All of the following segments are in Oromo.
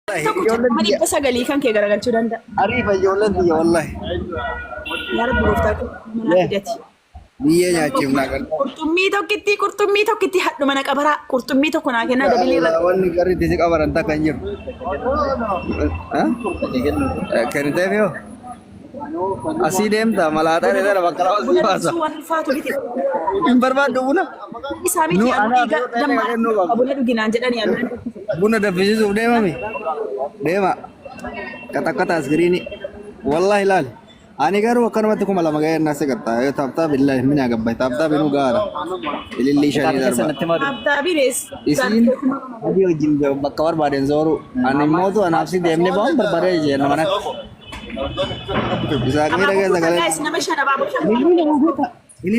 Mani basa galii kan kee garagalchuu danda'a. Ariifa ijoolleen biyya wallahi. Yaada durooftaa mana fidati. Biyya nyaachiifna kan. Qurxummii tokkitti hadhu mana qabaraa. Qurxummii tokko naa kennaa dabalee irratti. Wanni garri itti qabaran takka hin jiru. Kenniteef yoo. Asii deemta malaataa dheedara bakka lafa baasa. Hin barbaaddu buna. Isaa miti dhiiga damma buna dhuginaan jedhanii yaadu. Buna danfisiisuuf deemami. Deema. Katakata askiriini. Wallahi ilaali. Ani garuu akkanumatti kuma lama ga'ee nasi gatta. Taaptaa billahi mina gabbay. Taaptaa binuu gaara. Ilillii shanii darba. Taaptaa binees. Isiin adii wajjin bakka barbaaden zooru. Ani mootu anaafsi deemnee bahuun barbaadee jenna mana. Bisa kami lagi segala. Guys, nama shan abaaboo shan.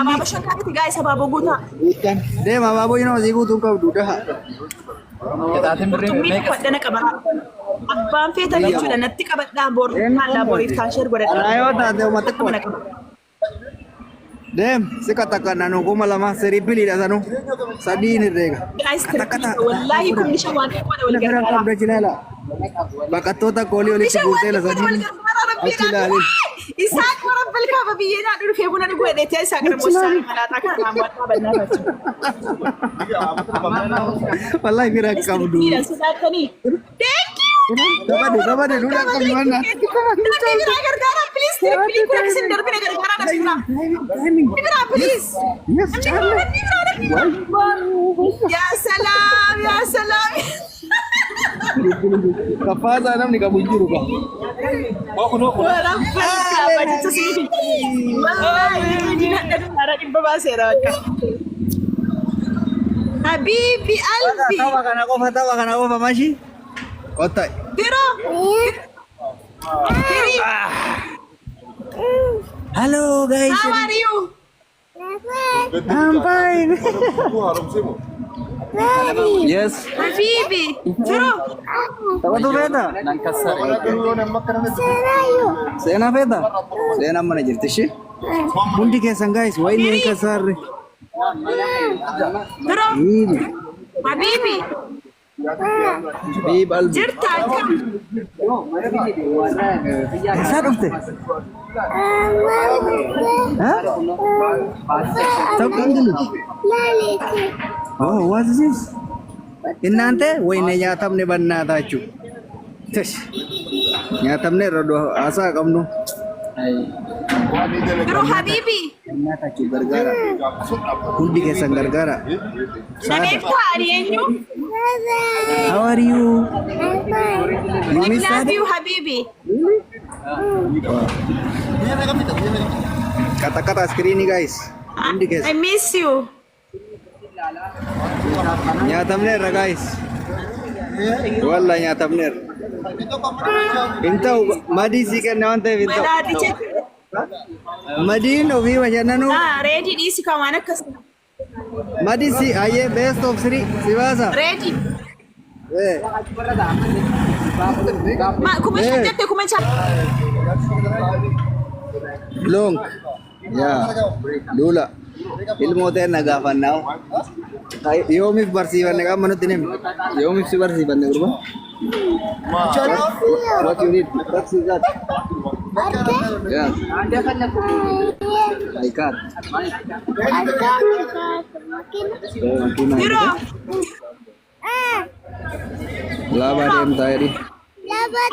Abaaboo shan kaati guys abaaboo guutaa. Dee abaaboo yoo nama guutuu qabdu daha. Qurxummii fadhana qabara. Abbaan feeta jechuudha natti qabadhaa bor maallaa boriif taasheer godhadha. Ayoo taate uummata koo. Deem si katakan nanu kuma lama seri pilih dah sanu. Sadii ni rega. Guys, wallahi kumni shawaan wal gargaara. Udah cinela. Bakatota koli oli sigurte la sadii. Achilali. Isaan warra balkaaba biyyeenaa dhufee buna ni godheetee isaa gara moosaan malaataa kana raamwataa bannaa fachu. Wallahi kira kabdu. Sodaatanii. Thank you. Dabade dulu nak kami mana? Nanti bira gargaara please. Please kura kisin darbine gargaara na bira. Bira please. Yes, Charlie. Ya salam, ya salam. Kapaza namni kabujuru ka. Warra balkaaba jecha sini. Wallahi dina dhara dhibba baaseera akka. Habibi Albi. Tawa kana qofa mashi. Kota. Biro. Hello guys. How are you? I'm fine. Yes. Habibi. Biro. Tawa tu beta. Sena beta. Sena mana jirti Mundi kesan guys. Why ni kasar? Biro. Habibi. Bib Albi. Jirta akkam. Esa dhufte? Tahu English? Oh, what is this? Innante wayne nyaatamne bannaataachu. Tesh. Nyaatamne rodo asa qabnu. Biro Habibi. Nyaatachu gargara. Hundi keessan gargara. Nameefta ariyenyu. How are you? You I miss love that? you Habibi. Kata-kata screen ni guys. Hundi I keessa. miss you. Nyaatamneerra guys. Wallahi nyaatamneerra. Intau madii si kenna waan ta'eef intau. Malaati jechuudha. Madiin ofii bashannanuu. Reedii dhiisi kan waan akkasii. Madii si ayyee best of three si baasa. Reedii. Eh. Kuma shan jette kuma shan. Long. Ya. Lula. Ilmooteen nagaafannaa. Yoomiif barsiifanne qaama nutti himi. Yoomiif si barsiifanne gurba. What you need? What is that? Yeah. I can't. Biro. Laba deemtaa jedhi.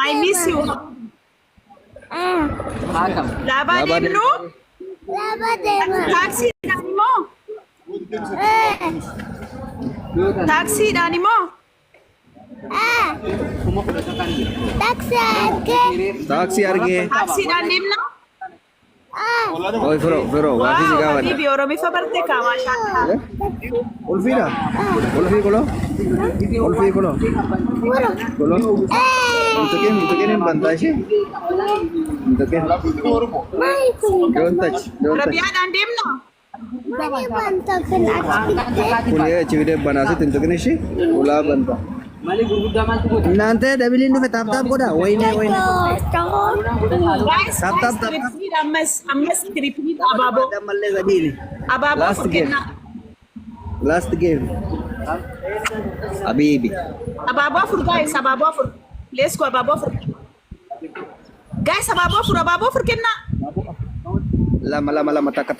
I miss you. Laba deemnu. Taaksiidhaan immoo. Taaksiidhaan immoo. Taksi argee. Taaksiidhaan deemna. Oi firo waafi si gaafanna. Habibi Oromifa barte kaamaa shaakkaa. Ulfiidha? Ulfii kulo? Ulfii kulo? Kulo? Untukin hin bantaa ishee? Untukin? Don't touch. Rabiyaadhaan deemna. Kulee achi fidee banaasitti untukin ishee? Ulaa banta. Nanti dabilin dhufe taap godha. Wayne. Guys, Tap. ammas trippii abaaboo. Mallee sadiini. Abaaboo Last game. kennaa. Last game. Habibi. Abaaboo afur guys, abaaboo afur. Let's go abaaboo afur. Guys, abaaboo afur kennaa. Lama tak.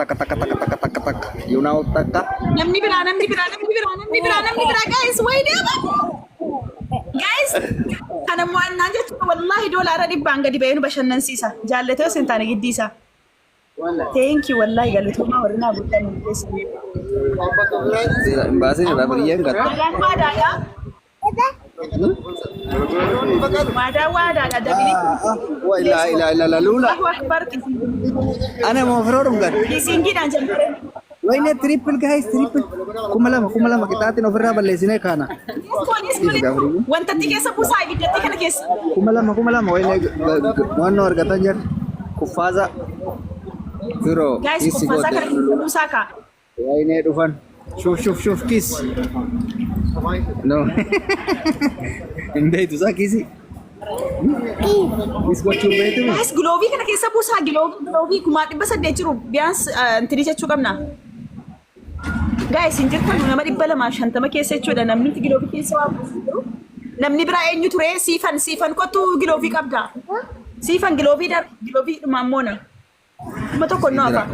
You know tak. Namni biraa guys, wayne guys. Kana mo'annaa jechuun wallahi doolaara dhibbaan gadi ba'ee nu bashannansiisa. Jaallatee osoo hin taane giddiisa. Thank you wallahi galatoomaa warri naa guddaan Bahasa ni berapa dia enggak? Wadah ada bini. Wah la lula. Ana mau forum kan? Di sini dan jam. Wah ini triple guys, triple. Kumalama kita hati over apa lesine kana. Wanta tiga sepusa ini dia tiga kes. Kumalama. Wah ini mana orang kata jar. Kufaza. Zero. Guys, kufaza kan sepusa ka. Wah ini Dufan. Shuf kiss. No. Hindi itu sa kisi. Kiss ko chupa itu. Guys, glovi kana kesa busa glovi kumati basa de chiru bias antiri chachu kamna. Guys, injir kan nama dibbala ma shantama kesa chuda namni glovi kesa wa namni bira enyu ture sifan ko tu glovi kabda. Sifan glovi mamona. Mato ko no apa.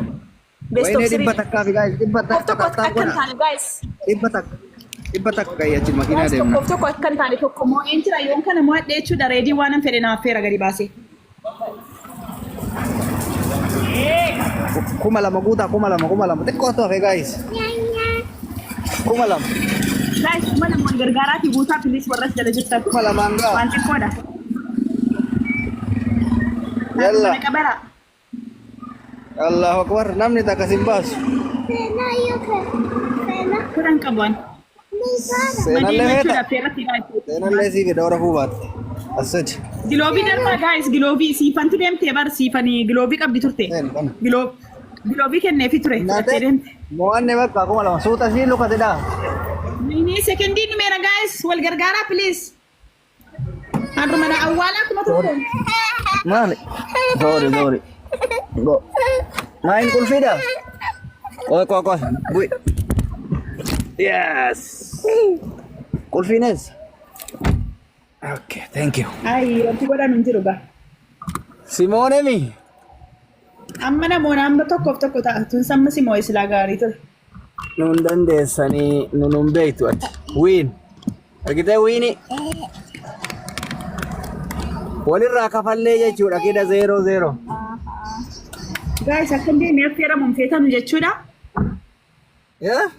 Best of three. Dibatak kami guys, dibatak. Akan tane guys. Dibatak kayak cuma kina Guys, dem. tokko akan tane tokko mo entira yon kana mo de chuda ready wanan fere na fera gari base. Kumalama. Teko to guys. Kumalam. Guys, mana mo gargara ti buta please warras jala jutta. Kumalama enggak. Panti koda. Yalla. Kabara. Allahu Akbar. Namni tak kasih bas. Kurang kabuan. Sena leheta. Fera tirai. Sena lesi ke dora hubat. Asaj. Gilobi darba guys, gilobi sifan tu dem tebar sifani gilobi kabdi turte. Gilobi kenne fiture. Moan ne bak aku malam. Suta sih lu kata dah. Ini sekendi numera guys, wal gargara please. Anu mana awala kuma turte. Mali. Sorry. Go. Main kulfi dah. Koi. Bui. Yes. Kulfi Nes. Okay, thank you. Ai, anti koda nunjiru ba. Simone mi. Amma na mona amma tokko ta tun samma simo isla gari to. Nun dandeessanii nun beektu ati. Wiin. Argitee wiini. Walirraa kafallee jechuudha kida 0-0. Guys, akan dia ni fera mun feta nu jechuudha. Yeah?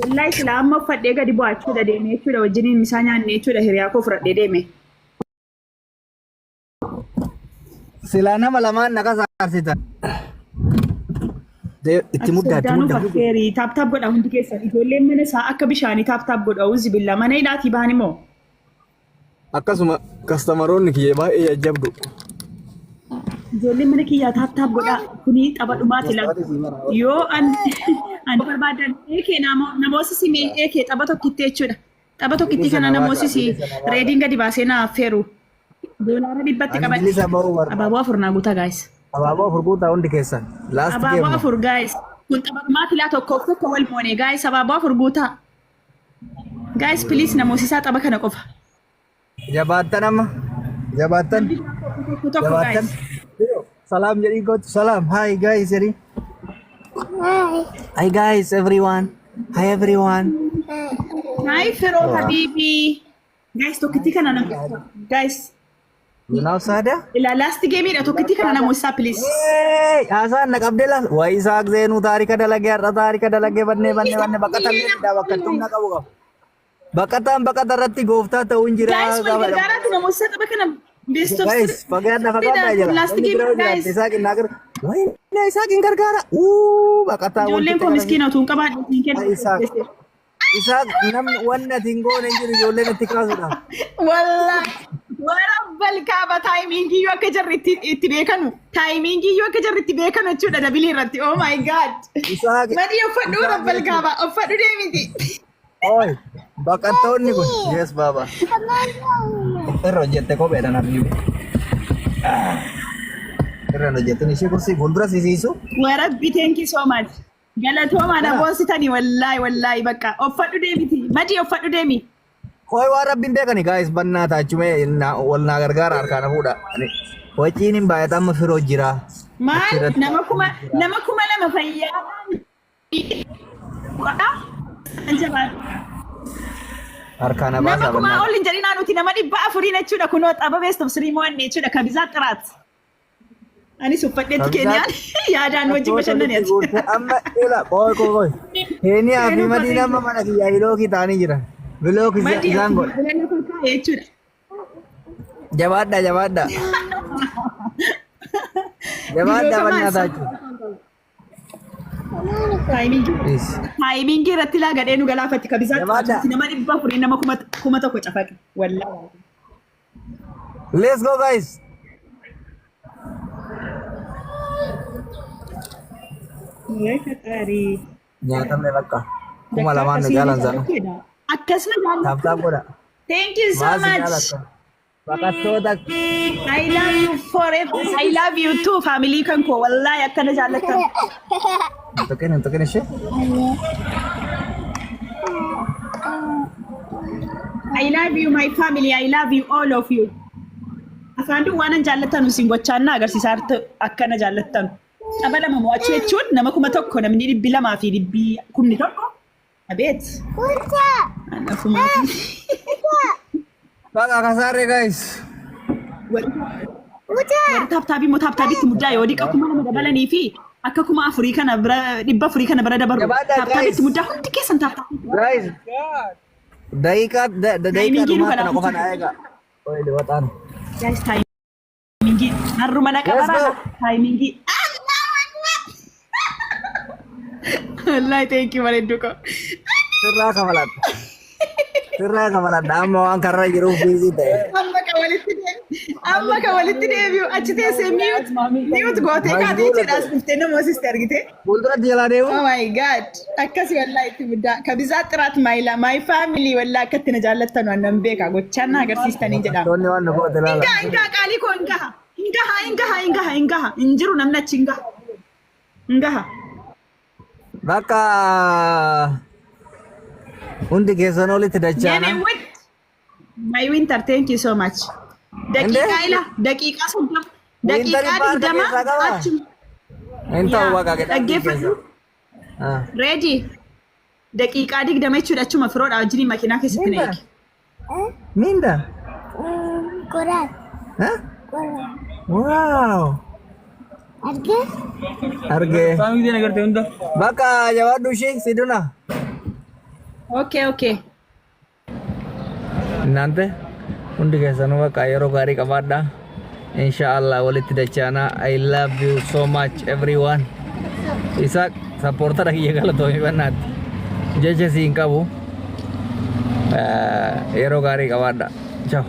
Wallahi sila amma fadde gadi bo achuudha deeme jechuudha wajjiniin misaanya ne jechuudha hiriyaa koo fudhadhee deeme. Silaa nama lamaan naqa saarsitan. Itti muddaa. Fakkeeri taap godha hundi keessan ijoolleen mana isaa akka bishaanii taap godha uzi billa mana hidhaatii ba'an immoo. Akkasuma kastamaroonni kiyya baay'ee jajjabdu. Ijoolleen mana kiyyaa taap godha kuni tapha dhumaati laga. Yoo an barbaadan eekee namoota simee eekee tapha tokkitti jechuudha. Tapha tokkitti kana namoota reediin gadi baasee na affeeru. Doolaara dhibbatti qabadhe. Abaaboo afur naa guutaa guys. Abaaboo afur guutaa hundi keessan. Abaaboo afur guys. Kun tapha dhumaati laa tokko wal moone guys abaaboo afur guutaa. Guys please namoota isaa tapha kana qofa. Jabaatan amma. Jabaatan. Salam jadi God. Salam. Hi guys jadi. Hi guys everyone. Hi everyone. Hi Fero Habibi. Guys tokkitti kana na guys. Now sada? Ila last game ida tokkitti kana na musa please. Hey, asan nak Abdullah. Wa Isaac Zenu tarika dalage banne bakatan da bakatum na kabu. Bakatan ratti gofta ta'un jira. Guys, gara tu na musa tapha kana best of guys, fagada aja. Last game guys. Isaac nagar. Wai, na Isaac gargara. Bakata. Jollen ko miskina tun qaba Isaac nam wanna tingo na jiru jollen itti kaasuudha. Wallahi. Warabbal kaaba timing yoo akka jarri itti beekanu. Timing yoo akka jarri itti beekanu jechuudha dabilii irratti. Oh my god. Isaac. Madi uffadhu rabbal kaaba. Uffadhu deemiti. Oi, bakattoonni kun. Yes baba. Irra hojjette kopheedhaan abiyyu. Irra hojjettuun ishee kursii fuuldura sisiisu. Warabbi thank you so much. Galatooma na boonsitanii wallahi bakka uffadhu deemiti. Madi uffadhu deemi. Koi waan rabbiin beekani guys bannaa taachume wal naa gargaara harkaan fuudha. Waciin hin baay'ata amma firoo jira. Maal nama kuma lama fayyaa. Harkaan Nama abaasaa kuma bannaa. olin jedhinaa nuti nama 400 jechuudha kunoo xababees tobsirii mo'anne jechuudha kabizaa xiraat. Anis uffadheetti keenyaan yaadaan wajjin bashannaniiti. Amma ila koi. Keeniyaa fi Madiinaa amma mana kiyyaa hilookii ta'anii jiran. Hilookii isaan godhe. Jechuudha. Jabaadha. Jabaadha bannaa taachuu. Taayimingii irratti laa gadhee nu galaafatti kabizaa Jabaadha. xiraat nama 400 nama 1,000 cafaqe. Wallaahi. Let's go guys. Nyaatamne bakka. Kuma lamaan nu jaalan sanu. Akkasuma jaalladha. Taaptaap godha. Thank you so Maasi much. jaalata. Baqattoota. I love you forever. I love you too, family kan ko. Wallahi akkana jaallattan. Hin tokkin ishee. I love you, my family. I love you, all of you. Afaan duwwaanan jaallattan isin gochaannaa agarsiisaa akkana jaallattan. Qabala mo'achuu jechuun nama 1,000 namni 200 fi 1,000. Abeet. Baqa kasaaree guys. Warri taaptaabii immoo taaptaabiitti muddaa yoo dhiqa 2,000 dabalanii fi akka 4,000 kana bira 400 kana bira dabaru. Jabaadha, Taaptaabiitti guys. muddaa hundi keessan taaptaabii. Guys. Daqiiqaa dhumaa kana qofa na eega. Oye waxaan. Guys, timingii. Harruma na qabara. Let's go. Timingii. Wallahi thank you bareedduu ko. Sirraa kafalaadha. Amma waan karra jiruuf biizii ta'e. Amma ka walitti deebi'u achi teessee miyuut gootee kaatee jedhaas dhuftee nama hosiiste argite. Fuulduratti jalaa deemu. Oh my god. Akkasi wallahi itti muddaa. Kabizaa xiraat maayila. My family wallahi akkatti na jaallattan waan nan beeka. Gochaan na agarsiistanii jedhama. Toonni waan nu goote laala. Ingaa qaalii koo ingaha. Hin jiru namni achi ingaha. Ingaha. Bakka hundi keessan olitti dachaana. My winter, thank you so much. Daqiiqaa ila daqiiqaa 30. Daqiiqaa 20 achuma. Hin ta'u waaqa kedha. Dhaggeeffadhu. Ready. Daqiiqaa 20 jechuudha achuma firoodha wajjin makiinaa keessatti na eegi. Minda. Korat. Hah? Wow. Arge. Bakka jawaadhu ishee siduna. Okay. Nante hundi keessanuu bakka yeroo gaarii qabaadha. Inshallah walitti dachaana. I love you so much everyone. Isaac supportera kiyya galatoomii bannaatti. Jecha siin qabu. Yeroo gaarii qabaadha. Ciao.